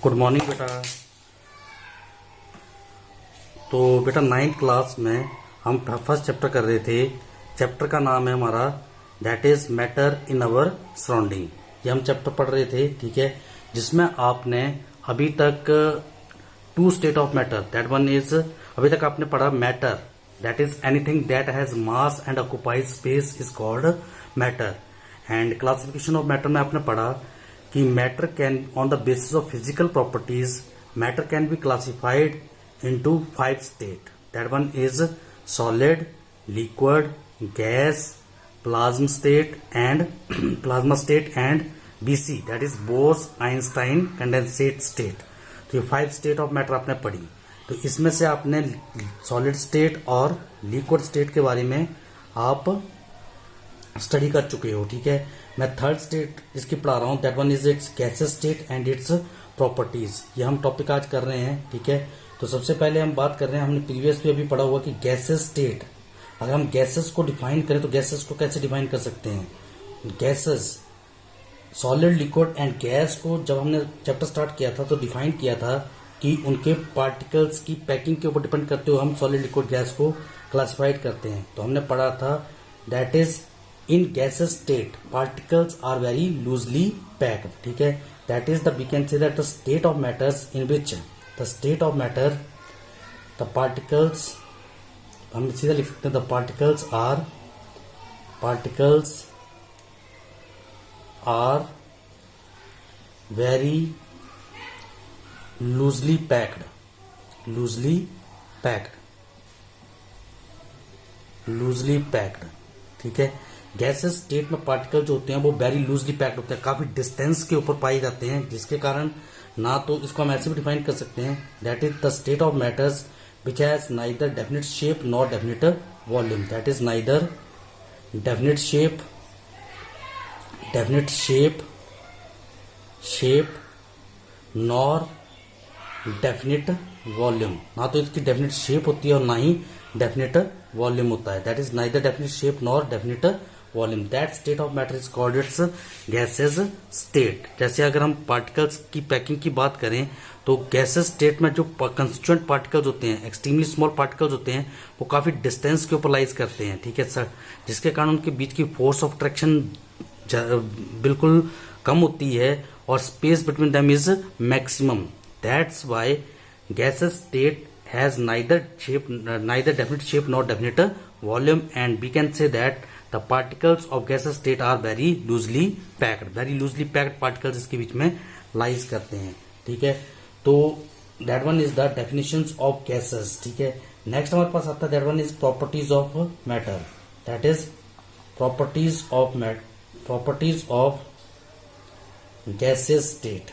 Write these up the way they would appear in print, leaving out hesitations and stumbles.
Good morning बेटा। तो बेटा 9th क्लास में हम फर्स्ट चैप्टर कर रहे थे। चैप्टर का नाम है हमारा that is matter in our surrounding. ये हम चैप्टर पढ़ रहे थे, ठीक है, जिसमें आपने अभी तक two state of matter, that one is, अभी तक आपने पढ़ा matter, that is anything that has mass and occupies space is called matter. And classification of matter में आपने पढ़ा कि matter can on the basis of physical properties matter can be classified into 5 state. That one is solid, liquid, gas, plasma state and BC, that is Bose Einstein condensate state. तो ये 5 state of matter आपने पढ़ी। तो इसमें से आपने solid state और liquid state के बारे में आप स्टडी कर चुके हो, ठीक है। मैं थर्ड स्टेट इसकी पढ़ा रहा हूँ, that one is it's gases state and its properties. ये हम टॉपिक आज कर रहे हैं, ठीक है। तो सबसे पहले हम बात कर रहे हैं, हमने प्रीवियस भी अभी पढ़ा हुआ कि गैसेस स्टेट, अगर हम गैसेस को डिफाइन करें तो गैसेस को कैसे डिफाइन कर सकते हैं। Gases, solid, liquid and gas को जब हमने चैप्टर स्टार्ट किया था तो डिफाइन किया था कि उनके पार्टिकल्स की पैकिंग के ऊपर डिपेंड करते हुए हम सॉलिड, लिक्विड, गैस को क्लासिफाइड करते हैं। तो हमने पढ़ा था that is in gaseous state particles are very loosely packed, ठीक है। that is the we can say that the state of matters in which the state of matter the particles, हम सीधा लिख सकते हैं the particles are very loosely packed, ठीक है। Gases state में पार्टिकल जो होते हैं वो वेरी लूजली पैक्ड होते हैं, काफी डिस्टेंस के ऊपर पाए जाते हैं, जिसके कारण ना तो इसको हम ऐसे भी डिफाइन कर सकते हैं that is the state of matters which has neither definite shape nor definite volume. That is neither definite shape nor definite volume. ना तो इसकी डेफिनेट शेप होती है और ना ही डेफिनेट वॉल्यूम होता है। That is neither definite shape nor definite volume. That state of matter is called it's gases state. जैसे अगर हम पार्टिकल्स की पैकिंग की बात करें तो गैसेस स्टेट में जो कंस्टिट्यूएंट पार्टिकल्स होते हैं, एक्सट्रीमली स्मॉल पार्टिकल्स होते हैं, वो काफी डिस्टेंस के ऊपर लाइज करते हैं, ठीक है सर, जिसके कारण उनके बीच की फोर्स ऑफ अट्रैक्शन बिल्कुल कम होती है और space between them is maximum. That's why gases state has neither definite shape nor definite volume, and we can say that the particles of gaseous state are very loosely packed particles इसके बीच में lies करते हैं, ठीक है। तो that one is the definitions of gases, ठीक है। Next हमारे पास आता है that one is properties of matter, that is properties of gaseous state।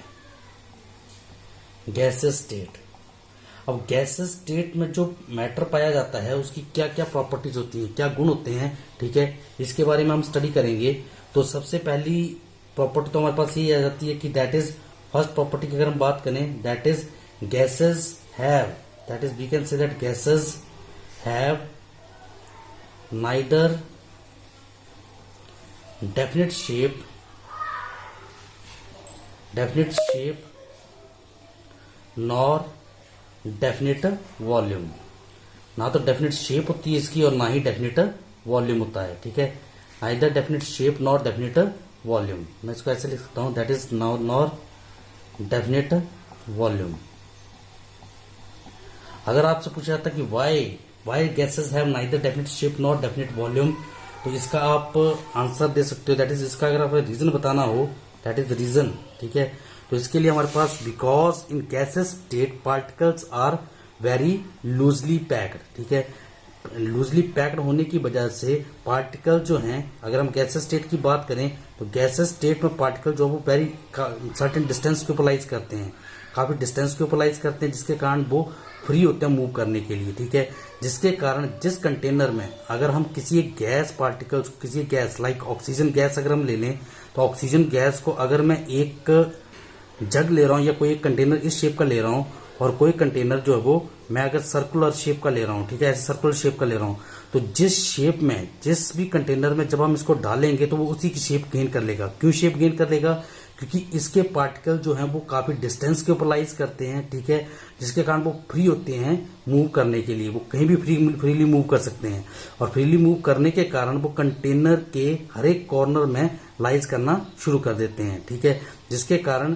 अब गैसेस स्टेट में जो मैटर पाया जाता है उसकी क्या क्या प्रॉपर्टीज होती हैं, क्या गुण होते हैं, ठीक है, इसके बारे में हम स्टडी करेंगे। तो सबसे पहली प्रॉपर्टी तो हमारे पास ये आ जाती है कि दैट इज, फर्स्ट प्रॉपर्टी की अगर हम बात करें that is gases have, that is we can say that gases have neither definite shape nor definite volume. ना तो डेफिनेट शेप होती है इसकी और ना ही डेफिनेट वॉल्यूम होता है, ठीक है। Neither definite shape nor definite volume. मैं इसको ऐसे लिख सकता हूं that is nor definite volume. अगर आपसे पूछा जाता कि why gases have neither definite shape nor definite volume, तो इसका आप आंसर दे सकते हो, दैट इज इसका अगर आपको रीजन बताना हो दैट इज रीजन, ठीक है। तो इसके लिए हमारे पास because in gases state particles are very loosely packed, ठीक है। लूजली पैक्ड होने की वजह से पार्टिकल जो हैं, अगर हम गैसेस स्टेट की बात करें तो गैसेस स्टेट में पार्टिकल जो वो वेरी सर्टेन डिस्टेंस के ऊपर लाइज करते हैं, काफी डिस्टेंस के ऊपर लाइज करते हैं, जिसके कारण वो फ्री होते हैं मूव करने के लिए, ठीक है। जिसके कारण जिस कंटेनर में अगर हम किसी एक गैस पार्टिकल्स, किसी गैस लाइक ऑक्सीजन गैस अगर हम ले लें तो ऑक्सीजन गैस को अगर मैं एक जग ले रहा हूं या कोई एक कंटेनर इस शेप का ले रहा हूं और कोई कंटेनर जो है वो मैं अगर सर्कुलर शेप का ले रहा हूं, ठीक है, ऐसे सर्कुलर शेप का ले रहा हूं, तो जिस शेप में जिस भी कंटेनर में जब हम इसको डालेंगे तो वो उसी की शेप गेन कर लेगा। क्यों शेप गेन कर लेगा? क्योंकि इसके पार्टिकल जो हैं वो काफी डिस्टेंस के ऊपर लाइज करते हैं, ठीक है, जिसके कारण वो फ्री होते हैं मूव करने के लिए, वो कहीं भी फ्रीली मूव कर सकते हैं, और फ्रीली मूव करने के कारण वो कंटेनर के हर एक कॉर्नर में लाइज करना शुरू कर देते हैं, ठीक है, जिसके कारण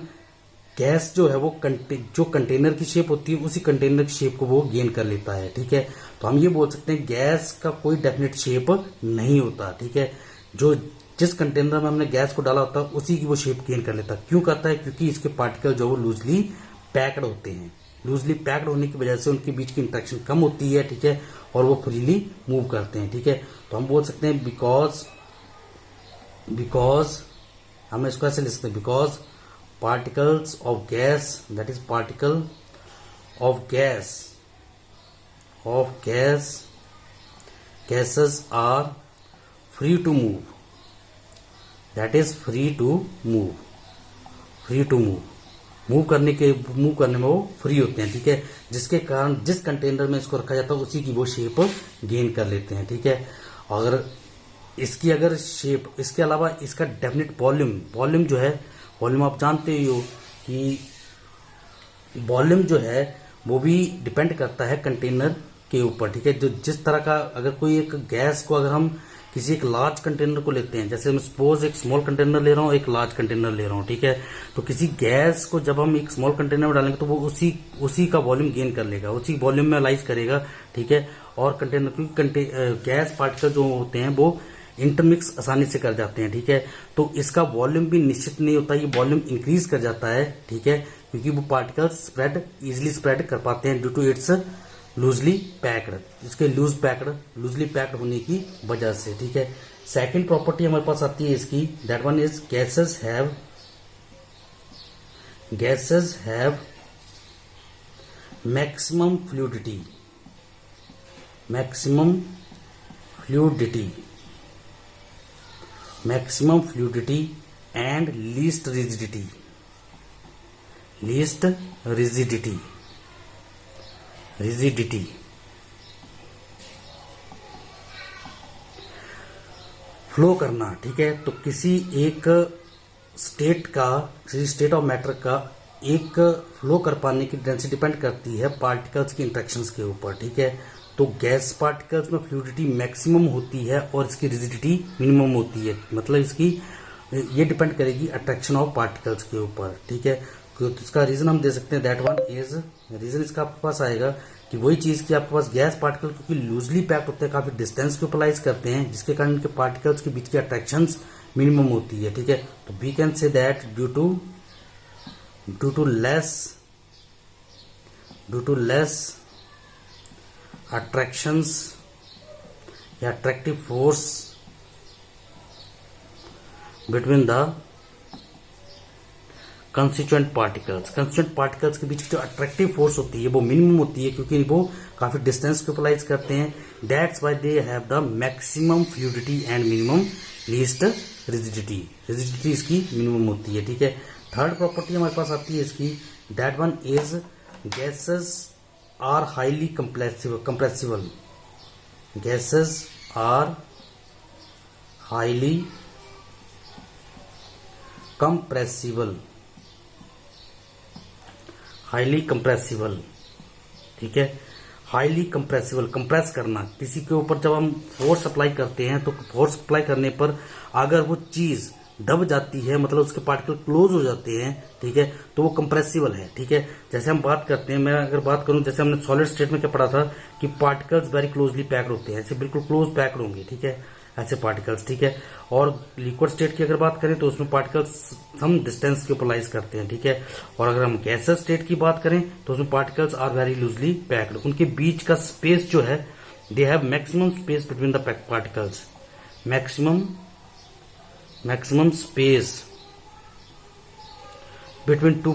गैस जो है वो जो कंटेनर की शेप होती है उसी कंटेनर की शेप को वो गेन कर लेता है, ठीक है। तो हम ये बोल सकते हैं गैस का कोई डेफिनेट शेप नहीं होता, ठीक है, जो जिस कंटेनर में हमने गैस को डाला होता है उसी की वो शेप गेन कर लेता है। क्यों करता है? क्योंकि इसके पार्टिकल जो वो लूजली पैक्ड होते हैं, लूजली पैक्ड होने की वजह से उनके बीच की इंटरेक्शन कम होती है, ठीक है, और वो फ्रीली मूव करते हैं, ठीक है। तो हम बोल सकते हैं बिकॉज हम इसको ऐसे लिख सकते हैं, because particles of gas, that is particle of gases are free to move, that is free to move करने में वो फ्री होते हैं, ठीक है, जिसके कारण जिस कंटेनर में इसको रखा जाता है उसी की वो शेप गेन कर लेते हैं, ठीक है। अगर शेप, इसके अलावा इसका डेफिनेट वॉल्यूम जो है, वॉल्यूम आप जानते ही हो कि वॉल्यूम जो है वो भी डिपेंड करता है कंटेनर के ऊपर, ठीक है। जो जिस तरह का, अगर कोई एक गैस को अगर हम किसी एक लार्ज कंटेनर को लेते हैं, जैसे मैं सपोज एक स्मॉल कंटेनर ले रहा हूँ, एक लार्ज कंटेनर ले रहा हूँ, ठीक है, तो किसी गैस को जब हम एक स्मॉल कंटेनर में डालेंगे तो वो उसी का वॉल्यूम गेन कर लेगा, उसी वॉल्यूम में लाइज करेगा, ठीक है। और कंटेनर, क्योंकि गैस पार्टिकल जो होते हैं वो इंटरमिक्स आसानी से कर जाते हैं, ठीक है, तो इसका वॉल्यूम भी निश्चित नहीं होता, ये वॉल्यूम इंक्रीज कर जाता है, ठीक है, क्योंकि वो पार्टिकल्स इजिली स्प्रेड कर पाते हैं due to its loosely packed, इसके लूजली पैक्ड होने की वजह से, ठीक है। सेकंड प्रॉपर्टी हमारे पास आती है इसकी, that one is gases have maximum fluidity and least rigidity flow करना, ठीक है। तो किसी स्टेट ऑफ मैटर का एक फ्लो कर पाने की डेंसिटी डिपेंड करती है पार्टिकल्स की इंटरेक्शंस के ऊपर, ठीक है। तो गैस पार्टिकल्स में फ्लूइडिटी मैक्सिमम होती है और इसकी रिजिडिटी मिनिमम होती है, मतलब इसकी ये डिपेंड करेगी अट्रैक्शन ऑफ पार्टिकल्स के ऊपर, ठीक है। तो इसका रीजन हम दे सकते हैं, दैट वन इज, रीजन इसका आपके पास आएगा कि वही चीज की आपके पास गैस पार्टिकल क्योंकि लूजली पैक्ड होते हैं, काफी डिस्टेंस के ऊपर लाइज करते हैं, जिसके कारण इनके पार्टिकल्स के बीच की अट्रैक्शंस मिनिमम होती है, ठीक है। तो we can say that due to less attractions या attractive force between the constituent particles के बीच जो अट्रैक्टिव फोर्स होती है वो मिनिमम होती है, क्योंकि वो काफी डिस्टेंस को अप्लाई करते हैं, that's why they have the maximum fluidity and minimum least rigidity इसकी मिनिमम होती है, ठीक है। थर्ड प्रॉपर्टी हमारे पास आती है इसकी, that one is gases are highly compressible gases are highly compressible, ठीक है। हाईली कंप्रेस करना, किसी के ऊपर जब हम फोर्स अप्लाई करते हैं तो फोर्स अप्लाई करने पर अगर वो चीज दब जाती है, मतलब उसके पार्टिकल क्लोज हो जाते हैं, ठीक है, तो वो कंप्रेसिबल है, ठीक है। जैसे हम बात करते हैं, मैं अगर बात करूं, जैसे हमने सॉलिड स्टेट में क्या पढ़ा था कि पार्टिकल्स वेरी क्लोजली पैक्ड होते हैं, ऐसे बिल्कुल क्लोज पैक्ड होंगे, ठीक है, ऐसे पार्टिकल्स, ठीक है। और लिक्विड स्टेट की अगर बात करें तो उसमें पार्टिकल्स हम डिस्टेंस के ऊपर लाइज करते हैं, ठीक है। और अगर हम गैसेस स्टेट की बात करें तो उसमें particles are very loosely packed, उनके बीच का स्पेस जो है, they have maximum space between the particles, maximum space between two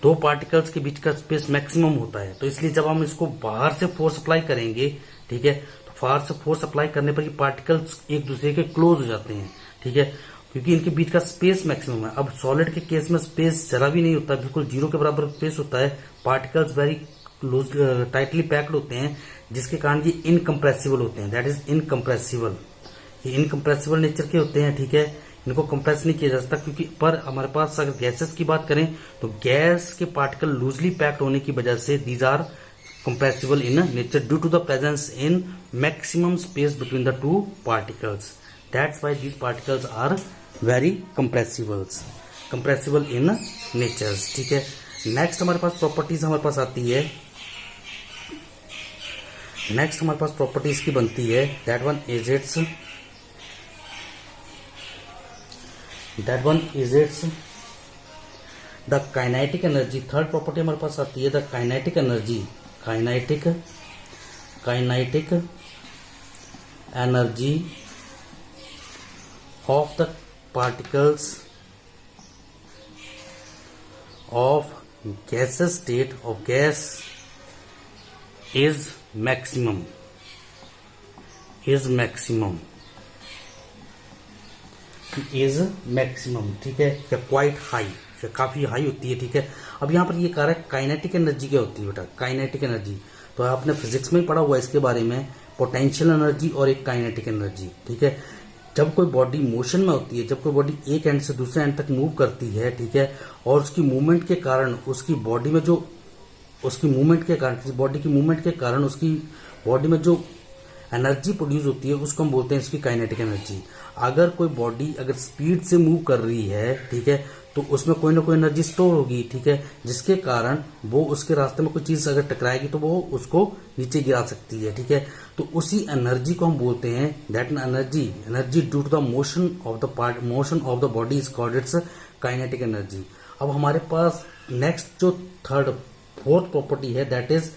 particles के बीच का स्पेस मैक्सिमम होता है। तो इसलिए जब हम इसको बाहर से फोर्स अप्लाई करेंगे, ठीक है, तो बाहर से फोर्स अप्लाई करने पर ये पार्टिकल्स एक दूसरे के क्लोज हो जाते हैं, ठीक है, क्योंकि इनके बीच का स्पेस मैक्सिमम है। अब सॉलिड के केस में स्पेस जरा भी नहीं होता, बिल्कुल जीरो के बराबर स्पेस होता है, पार्टिकल्स वेरी टाइटली पैक्ड होते हैं, जिसके कारण ये इनकम्प्रेसिबल होते हैं, दैट इज इनकम्प्रेसिबल, ये इनकम्प्रेसिबल नेचर के होते हैं, ठीक है। इनको कंप्रेस नहीं किया जा सकता, क्योंकि पर हमारे पास अगर गैसेस की बात करें तो गैस के पार्टिकल लूजली पैक्ड होने की वजह से these are compressible in nature due to the presence in maximum space between the two particles. That's why these particles are very compressible in nature. ठीक है, नेक्स्ट हमारे पास प्रॉपर्टीज हमारे पास आती है, नेक्स्ट हमारे पास प्रॉपर्टीज की बनती है that one is its the kinetic energy. Third property हमारे पास आती है the kinetic energy, kinetic energy of the particles of gases state of gas is maximum ठीक है, क्वाइट हाई, काफी हाई होती है। ठीक है, अब यहाँ पर ये कह रहा है काइनेटिक एनर्जी क्या होती है बेटा, काइनेटिक एनर्जी तो आपने फिजिक्स में ही पढ़ा हुआ है इसके बारे में, पोटेंशियल एनर्जी और एक काइनेटिक एनर्जी। ठीक है, जब कोई बॉडी मोशन में होती है, जब कोई बॉडी एक एंड से दूसरे एंड तक मूव करती है, ठीक है, और उसकी मूवमेंट के कारण उसकी बॉडी में जो उसकी मूवमेंट के कारण किसी बॉडी की मूवमेंट के कारण उसकी बॉडी में जो एनर्जी प्रोड्यूस होती है उसको हम बोलते हैं इसकी काइनेटिक एनर्जी। अगर कोई बॉडी अगर स्पीड से मूव कर रही है, ठीक है, तो उसमें कोई ना कोई एनर्जी स्टोर होगी। ठीक है, जिसके कारण वो उसके रास्ते में कोई चीज अगर टकराएगी तो वो उसको नीचे गिरा सकती है। ठीक है, तो उसी एनर्जी को हम बोलते हैं that energy due to the motion of the body is called its kinetic energy. अब हमारे पास नेक्स्ट जो फोर्थ प्रॉपर्टी है दैट इज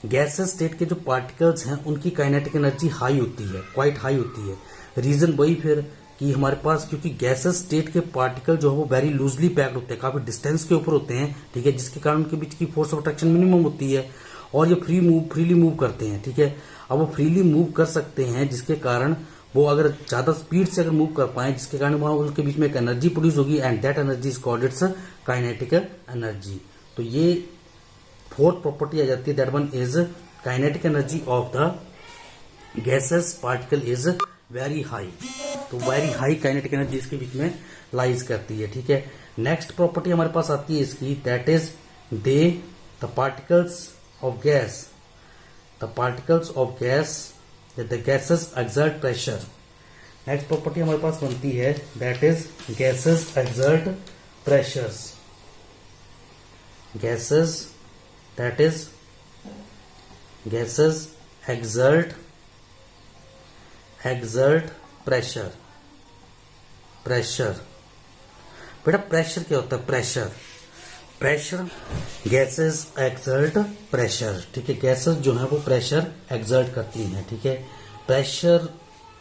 गैसेस स्टेट के जो पार्टिकल्स हैं उनकी काइनेटिक एनर्जी हाई होती है, क्वाइट हाई होती है। रीजन वही फिर कि हमारे पास क्योंकि गैसेस स्टेट के पार्टिकल जो है वो वेरी लूजली पैक्ड होते हैं, काफी डिस्टेंस के ऊपर होते हैं। ठीक है, जिसके कारण उनके बीच की फोर्स ऑफ अट्रैक्शन मिनिमम होती है और ये फ्रीली मूव करते हैं। ठीक है, अब वो फ्रीली मूव कर सकते हैं जिसके कारण वो अगर ज्यादा स्पीड से अगर मूव कर पाए जिसके कारण वहां उनके बीच में एक एनर्जी प्रोड्यूस होगी and that energy is called its kinetic energy. तो ये फोर्थ प्रॉपर्टी आ जाती है that one is kinetic energy of the gases particle is very high. तो वेरी हाई काइनेटिक एनर्जी इसके बीच में लाइज करती है। ठीक है, नेक्स्ट प्रॉपर्टी हमारे पास आती है इसकी that is the particles of gas the gases exert pressure. Next property हमारे पास बनती है that is gases exert pressures, gases that is gases exert pressure. बेटा प्रेशर क्या होता है, प्रेशर गैसेस एक्सर्ट प्रेशर। ठीक है, गैसेस जो है वो प्रेशर एक्सर्ट करती हैं। ठीक है, प्रेशर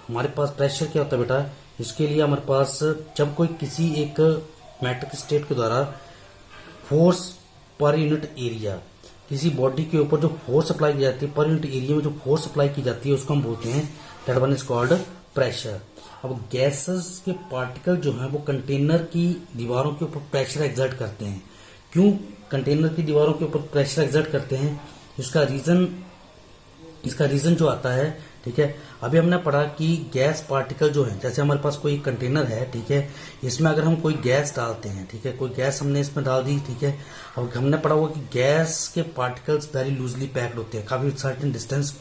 हमारे पास प्रेशर क्या होता है बेटा, इसके लिए हमारे पास जब कोई किसी एक मैट्रिक स्टेट के द्वारा फोर्स पर यूनिट एरिया किसी बॉडी के ऊपर जो फोर्स अप्लाई की जाती है, पर यूनिट एरिया में जो फोर्स अप्लाई की जाती है उसको हम बोलते हैं that one is called pressure. अब गैसेस के पार्टिकल जो हैं वो कंटेनर की दीवारों के ऊपर प्रेशर एक्सर्ट करते हैं। क्यों कंटेनर की दीवारों के ऊपर प्रेशर एक्सर्ट करते हैं, इसका रीजन जो आता है, ठीक है, अभी हमने पढ़ा कि गैस पार्टिकल जो है, जैसे हमारे पास कोई कंटेनर है, ठीक है, इसमें अगर हम कोई गैस डालते हैं, ठीक है, कोई गैस हमने इसमें डाल दी, ठीक है, अब हमने पढ़ा हुआ कि गैस के पार्टिकल्स वेरी लूजली पैक्ड होते हैं, काफी सर्टेन डिस्टेंस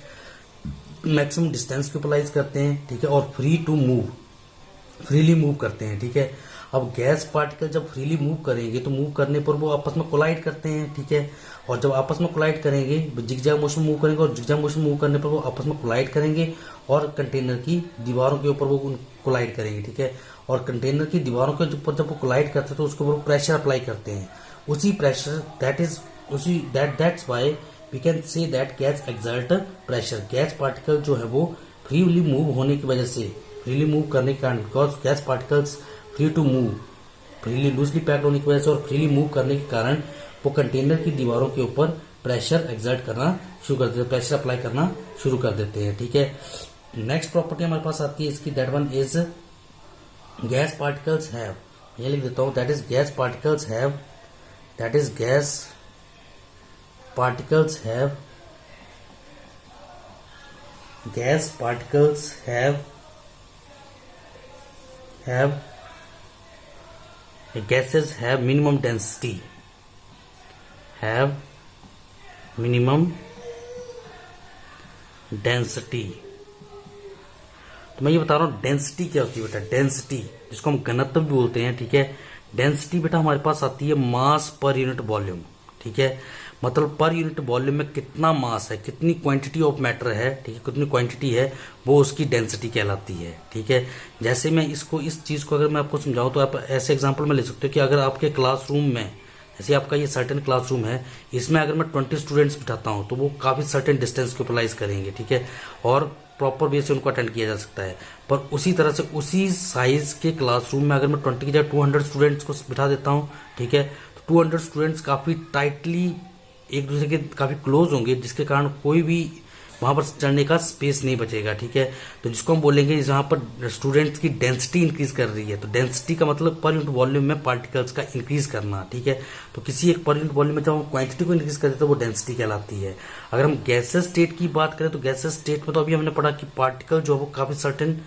मैक्सिमम डिस्टेंस को अप्लाई करते हैं। ठीक है, और फ्रीली मूव करते हैं। ठीक है, अब गैस पार्टिकल जब फ्रीली मूव करेंगे तो मूव करने पर वो आपस में कोलाइड करते हैं। ठीक है, और जब आपस में कोलाइड करेंगे जिगजैग मोशन मूव करेंगे और जिगजैग मोशन मूव करने पर वो आपस में कोलाइड करेंगे और कंटेनर की दीवारों के ऊपर वो कोलाइड करेंगे। ठीक है, और कंटेनर की दीवारों के ऊपर जब वो कोलाइड करते हैं तो उसके ऊपर प्रेशर अप्लाई करते हैं। उसी pressure that's why we can say that gas exert pressure. Gas particle जो है वो फ्रीली मूव होने की वजह से, फ्रीली मूव करने के कारण, because gas particles free to move, freely loosely packed होने की वजह से और फ्रीली मूव करने के कारण वो कंटेनर की दीवारों के ऊपर प्रेशर एक्सर्ट करना शुरू कर देते हैं, प्रेशर अप्लाई करना शुरू कर देते हैं। ठीक है, नेक्स्ट प्रॉपर्टी हमारे पास आती है इसकी that one is gas particles have, ये लिख देता हूं, that is gas particles have gases have minimum density, have minimum density. तो मैं ये बता रहा हूं डेंसिटी क्या होती है बेटा, डेंसिटी जिसको हम घनत्व भी बोलते हैं, ठीक है। डेंसिटी बेटा हमारे पास आती है मास पर यूनिट वॉल्यूम, ठीक है। मतलब पर यूनिट वॉल्यूम में कितना मास है, कितनी क्वांटिटी ऑफ मैटर है, ठीक है, कितनी क्वांटिटी है, वो उसकी डेंसिटी कहलाती है, ठीक है। जैसे मैं इसको, इस चीज को अगर मैं आपको समझाऊं तो आप ऐसे एग्जांपल में ले सकते हो कि अगर आपके क्लासरूम में, जैसे आपका ये सर्टेन क्लासरूम है, इसमें अगर मैं 20 स्टूडेंट्स बिठाता हूं तो वो काफी सर्टेन डिस्टेंस को यूटिलाइज करेंगे, ठीक है, और प्रॉपर वे से उनको अटेंड किया जा सकता है। पर उसी तरह से उसी साइज के क्लासरूम में अगर मैं 20 की जगह 200 स्टूडेंट्स को बिठा देता हूं, ठीक है, तो 200 स्टूडेंट्स काफी टाइटली एक दूसरे के काफी क्लोज होंगे, जिसके कारण कोई भी वहां पर चढ़ने का स्पेस नहीं बचेगा, ठीक है। तो जिसको हम बोलेंगे जहां पर स्टूडेंट्स की डेंसिटी इंक्रीज कर रही है, तो डेंसिटी का मतलब पर यूनिट वॉल्यूम में पार्टिकल्स का इंक्रीज करना, ठीक है। तो किसी एक पर यूनिट वॉल्यूम में जब हम क्वांटिटी को इंक्रीज करते हैं तो वो डेंसिटी कहलाती है। अगर हम गैसेस स्टेट की बात करें तो गैसेस स्टेट में तो अभी हमने पढ़ा कि पार्टिकल जो है वो काफी सर्टेन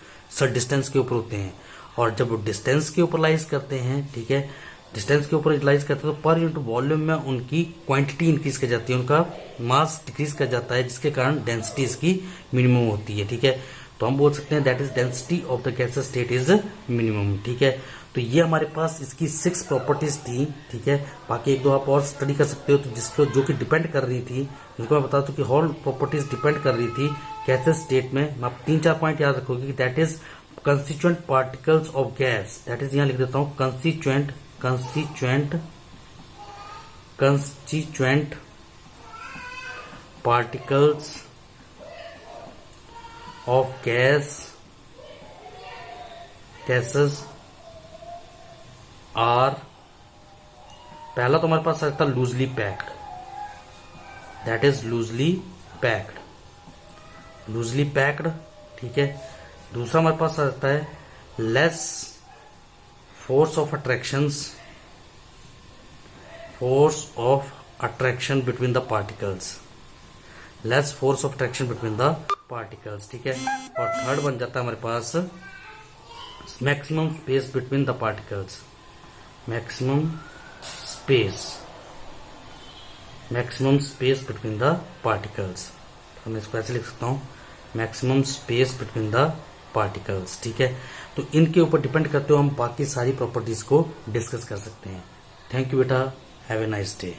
डिस्टेंस के ऊपर होते हैं, और जब वो डिस्टेंस के ऊपर लाइज करते हैं, ठीक है, डिस्टेंस के ऊपर यूटिलाइज करते हैं तो पर यूनिट वॉल्यूम में उनकी क्वांटिटी इंक्रीज कर जाती है, उनका मास डिक्रीज कर जाता है, जिसके कारण डेंसिटी इसकी मिनिमम होती है, ठीक है। तो हम बोल सकते हैं that is density of the gases state is minimum, ठीक है। तो ये हमारे पास इसकी 6 प्रॉपर्टीज थी, ठीक है। बाकी एक दो आप और स्टडी कर सकते हो, तो जिसको जो कि डिपेंड कर रही थी, जिनको मैं बता दूं कि हॉल प्रॉपर्टीज डिपेंड कर रही थी गैसेस स्टेट में। मैं आप 3-4 पॉइंट याद रखोगे कि that is constituent particles of gas, that is, यहां लिख देता हूं, constituent particles of gases are, पहला तो हमारे पास आता है loosely packed, that is loosely packed, ठीक है। दूसरा हमारे पास आता है less force of attraction between the particles, less force of attraction between the particles, ठीक है। और थर्ड बन जाता है हमारे पास maximum space between the particles, maximum space between the particles। तो मैं इसको ऐसे लिख सकता हूँ, maximum space between the particles, ठीक है। तो इनके ऊपर डिपेंड करते हुए हम बाकी सारी प्रॉपर्टीज को डिस्कस कर सकते हैं। थैंक यू बेटा, हैव ए नाइस डे।